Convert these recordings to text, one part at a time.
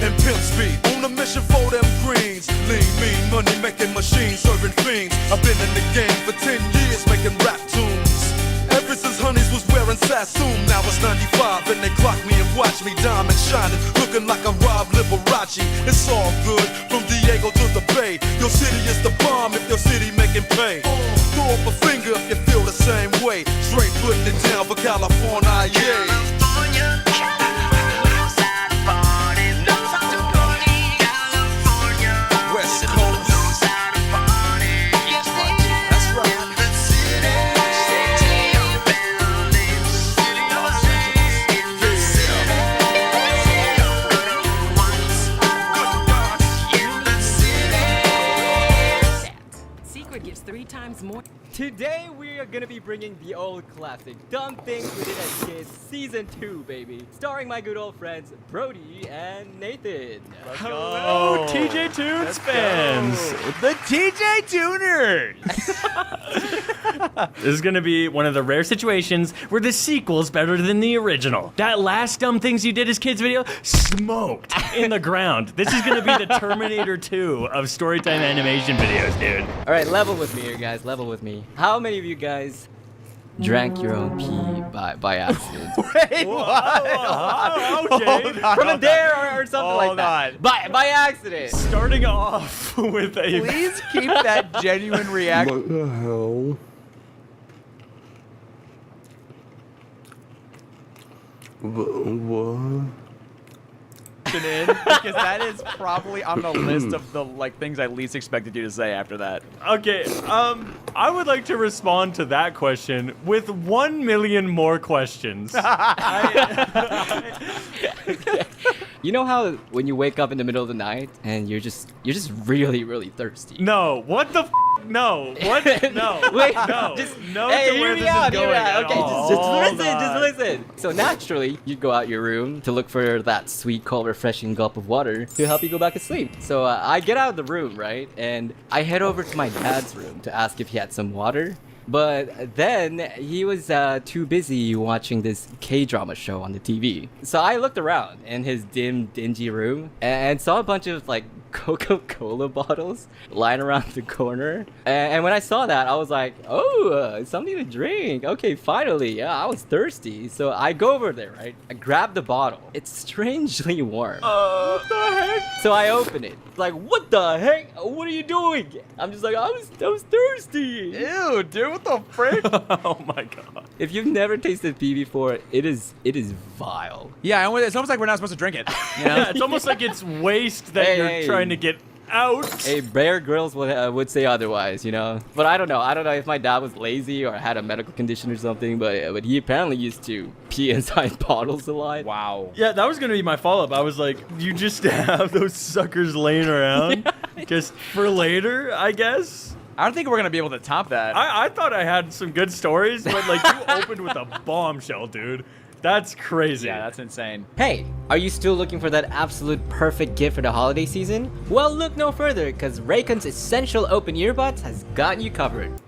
and pimp speed. On a mission for them greens. Lean, mean, money making machines, serving fiends. I've been in the game for 10 years making rap tunes. Ever since Honeys was wearing Sassoon, now it's 95 and they clock me and watch me diamond shining, looking like I'm Rob Liberace. It's all good, from Diego to the Bay. Your city is the bomb if your city making pay. Throw up a finger if you feel the same way. Straight putting it down for California, yeah. Gives 3 times more. Today we are gonna be bringing the old classic Dumb Things We Did as Kids Season 2, baby. Starring my good old friends Brody and Nathan. Hello, TJ Tunes fans. The TJ Tuners. This is gonna be one of the rare situations where the sequel's better than the original. That last Dumb Things You Did as Kids video smoked in the ground. This is gonna be the Terminator 2 of Storytime animation videos, dude. All right, level with me here, guys. Level with me. How many of you guys drank your own pee by accident? Wait, what? Okay. From a dare or something like that. By accident. Starting off with a... Please keep that genuine reaction. What the hell? What? In because that is probably on the list of the things I least expected you to say after that. Okay, I would like to respond to that question with 1 million more questions. You know how when you wake up in the middle of the night and you're just really, really thirsty? No, what the f? No, what? No, Wait, no, just, no hey, to where this is hear going me out. at Okay, all. just listen. So naturally, you go out your room to look for that sweet, cold, refreshing gulp of water to help you go back to sleep. So I get out of the room, right? And I head over to my dad's room to ask if he had some water. But then he was too busy watching this K-drama show on the TV. So I looked around in his dim, dingy room and saw a bunch of Coca-Cola bottles lying around the corner. And when I saw that, I was like, oh, something to drink. Okay, finally. Yeah, I was thirsty. So I go over there, right? I grab the bottle. It's strangely warm. What the heck? So I open it. Like, what the heck? What are you doing? I'm just like, I was thirsty. Ew, dude, what the frick? Oh my god. If you've never tasted pee before, it is vile. Yeah, it's almost like we're not supposed to drink it. You know? Yeah, it's almost like it's waste that you're trying to get out. Hey, Bear Grylls would say otherwise, you know? But I don't know. I don't know if my dad was lazy or had a medical condition or something, but he apparently used to pee inside bottles a lot. Wow. Yeah, that was gonna be my follow-up. I was like, you just have those suckers laying around just for later, I guess? I don't think we're gonna be able to top that. I thought I had some good stories, but like you opened with a bombshell, dude. That's crazy. Yeah, that's insane. Hey, are you still looking for that absolute perfect gift for the holiday season? Well, look no further, because Raycon's Essential Open Earbuds has got you covered.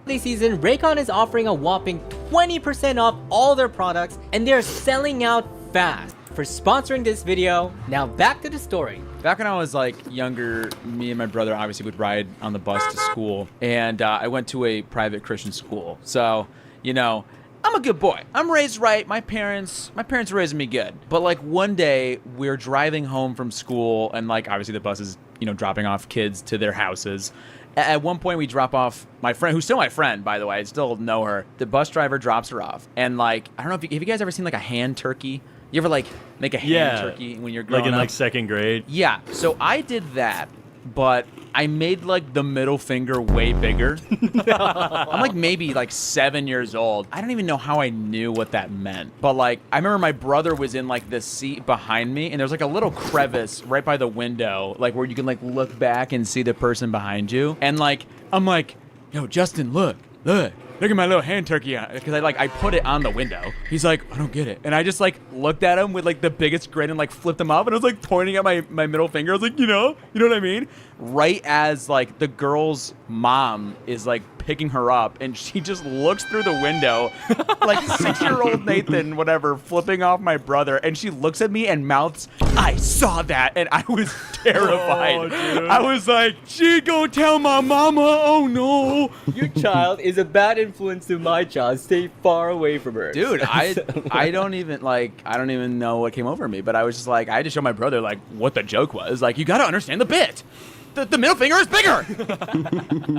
Holiday season, Raycon is offering a whopping 20% off all their products, and they're selling out fast. For sponsoring this video, now back to the story. Back when I was younger, me and my brother obviously would ride on the bus to school, and I went to a private Christian school. So, you know, I'm a good boy. I'm raised right. My parents are raising me good. But one day we're driving home from school, and obviously the bus is dropping off kids to their houses. At one point we drop off my friend, who's still my friend, by the way. I still know her. The bus driver drops her off, and I don't know if have you guys ever seen a hand turkey? You ever make a hand turkey when you're growing up? in second grade? Yeah. So I did that, but I made the middle finger way bigger. I'm maybe 7 years old. I don't even know how I knew what that meant. But I remember my brother was in the seat behind me, and there's a little crevice right by the window, where you can look back and see the person behind you. And I'm like, yo, Justin, look. look at my little hand turkey on, because I put it on the window. He's like, I don't get it. And I just like looked at him with like the biggest grin and like flipped him off, and I was like pointing at my middle finger. I was like, you know what I mean? Right as like the girl's mom is like picking her up, and she just looks through the window like 6-year-old Nathan, whatever, flipping off my brother, and she looks at me and mouths, I saw that, and I was terrified. I was like, she go tell my mama, oh no. Your child is a bad influence to my child. Stay far away from her. Dude, I don't even know what came over me, but I was just like, I had to show my brother like what the joke was. Like, you got to understand the bit. The middle finger is bigger.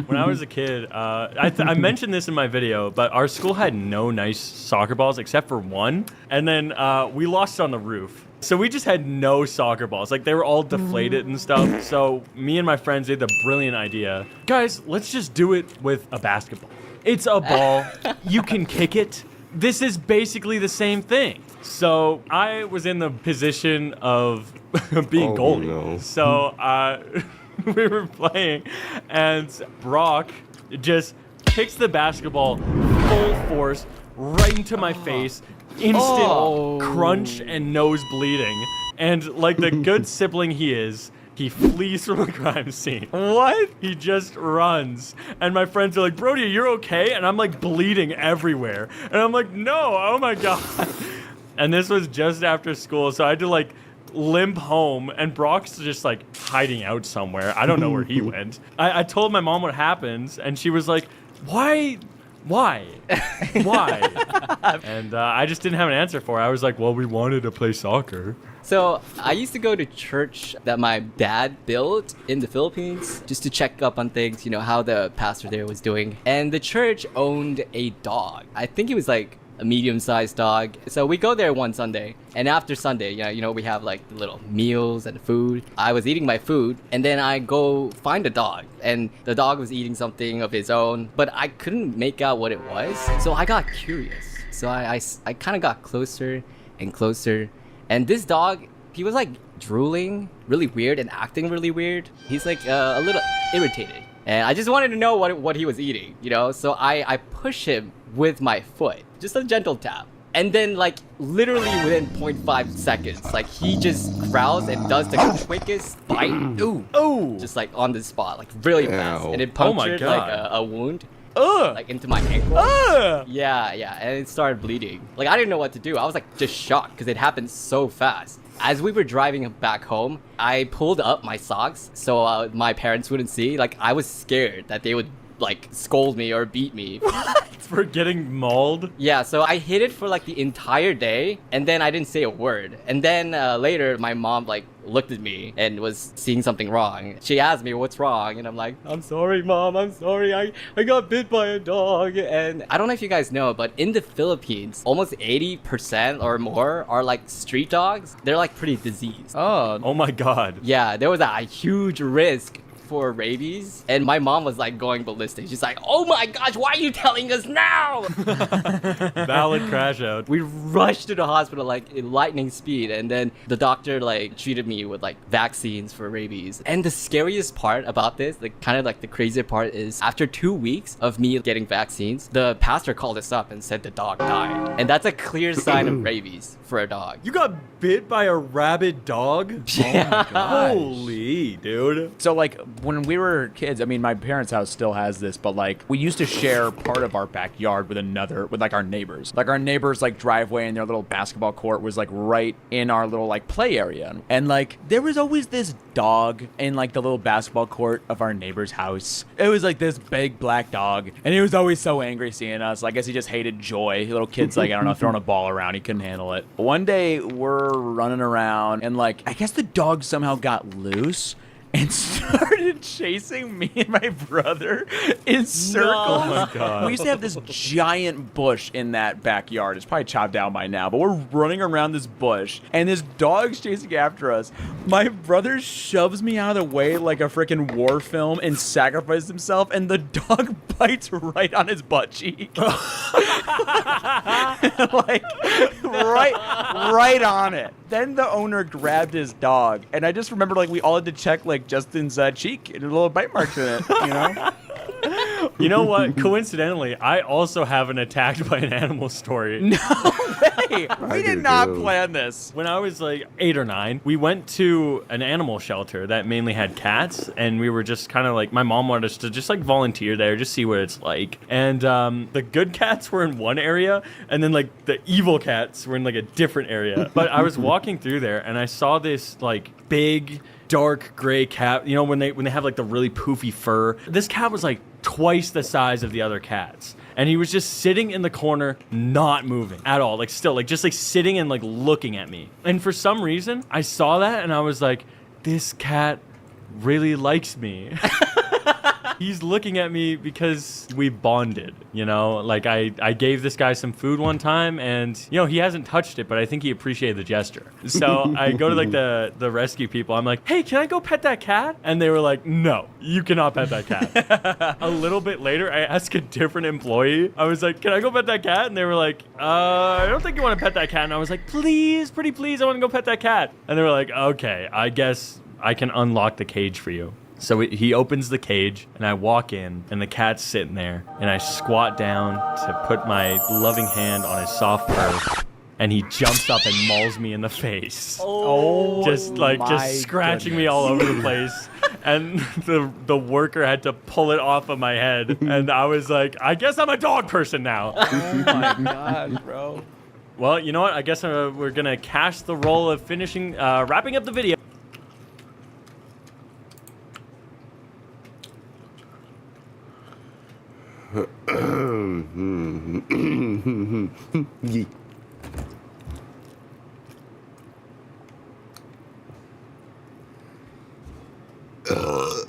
When I was a kid, I mentioned this in my video, but our school had no nice soccer balls except for one. And then we lost it on the roof. So we just had no soccer balls. Like, they were all deflated and stuff. So me and my friends had the brilliant idea. Guys, let's just do it with a basketball. It's a ball. You can kick it. This is basically the same thing. So I was in the position of being goalie. No. So we were playing, and Brock just kicks the basketball full force right into my face. Instant crunch and nose bleeding. And like the good sibling he is, he flees from the crime scene. What? He just runs. And my friends are like, Brody, you're okay? And I'm like bleeding everywhere. And I'm like, no, oh my God. And this was just after school, so I had to like limp home, and Brock's just like hiding out somewhere. I don't know where he went. I told my mom what happened, and she was like, why? And I just didn't have an answer for it. I was like, well, we wanted to play soccer. So I used to go to church that my dad built in the Philippines just to check up on things, you know, how the pastor there was doing. And the church owned a dog. I think he was like a medium-sized dog. So we go there one Sunday, and after Sunday, you know, we have like the little meals and food. I was eating my food, and then I go find a dog, and the dog was eating something of his own, but I couldn't make out what it was. So I got curious. So I kind of got closer and closer, and this dog, he was like drooling really weird and acting really weird. He's like a little irritated, and I just wanted to know what he was eating, you know. So I push him with my foot, just a gentle tap, and then like literally within 0.5 seconds, like he just growls and does the quickest bite. Ooh, just like on the spot, like really fast, and it punctured like a wound. Like into my ankle. Yeah, and it started bleeding. Like, I didn't know what to do. I was like just shocked because it happened so fast. As we were driving back home, I pulled up my socks so my parents wouldn't see. Like, I was scared that they would like scold me or beat me. For getting mauled? Yeah, so I hid it for like the entire day, and then I didn't say a word. And then later, my mom like looked at me and was seeing something wrong. She asked me what's wrong, and I'm like, I'm sorry, Mom, I'm sorry. I got bit by a dog. And I don't know if you guys know, but in the Philippines, almost 80% or more are like street dogs. They're like pretty diseased. Oh my God. Yeah, there was a huge risk for rabies, and my mom was like going ballistic. She's like, oh my gosh, why are you telling us now? Valid crash out. We rushed to the hospital like in lightning speed, and then the doctor like treated me with like vaccines for rabies. And the scariest part about this, like kind of like the crazy part, is after 2 weeks of me getting vaccines, the pastor called us up and said the dog died. And that's a clear sign of rabies for a dog. You got bit by a rabid dog? Yeah. Holy, dude. So like when we were kids, I mean, my parents' house still has this, but like we used to share part of our backyard with like our neighbors. Like our neighbors' like driveway and their little basketball court was like right in our little like play area. And like there was always this dog in like the little basketball court of our neighbor's house. It was like this big black dog, and he was always so angry seeing us. I guess he just hated joy. Little kids like, I don't know, throwing a ball around. He couldn't handle it. One day we're running around, and like I guess the dog somehow got loose and started chasing me and my brother in circles. Oh my God. We used to have this giant bush in that backyard. It's probably chopped down by now, but we're running around this bush, and this dog's chasing after us. My brother shoves me out of the way like a freaking war film and sacrifices himself, and the dog bites right on his butt cheek. Like, right on it. Then the owner grabbed his dog, and I just remember like we all had to check like Justin's cheek and a little bite marks in it, you know? You know what? Coincidentally, I also have an attacked by an animal story. No way. We did not plan this. When I was like 8 or 9, we went to an animal shelter that mainly had cats, and we were just kind of like, my mom wanted us to just like volunteer there, just see what it's like. And the good cats were in one area, and then like the evil cats were in like a different area. But I was walking through there, and I saw this like big, dark gray cat. You know, when they have like the really poofy fur. This cat was like twice the size of the other cats. And he was just sitting in the corner, not moving at all. Like still, like just like sitting and like looking at me. And for some reason, I saw that and I was like, this cat really likes me. He's looking at me because we bonded, you know? Like I gave this guy some food one time and, you know, he hasn't touched it, but I think he appreciated the gesture. So I go to like the rescue people. I'm like, hey, can I go pet that cat? And they were like, no, you cannot pet that cat. A little bit later, I asked a different employee. I was like, can I go pet that cat? And they were like, I don't think you want to pet that cat. And I was like, please, pretty please, I want to go pet that cat. And they were like, okay, I guess I can unlock the cage for you. So he opens the cage, and I walk in, and the cat's sitting there, and I squat down to put my loving hand on his soft fur, and he jumps up and mauls me in the face. Oh, just scratching me all over the place. And the worker had to pull it off of my head, and I was like, I guess I'm a dog person now. Oh my god, bro. Well, you know what? I guess we're gonna cash the role of wrapping up the video. Yeah.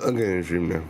I'm getting a dream now.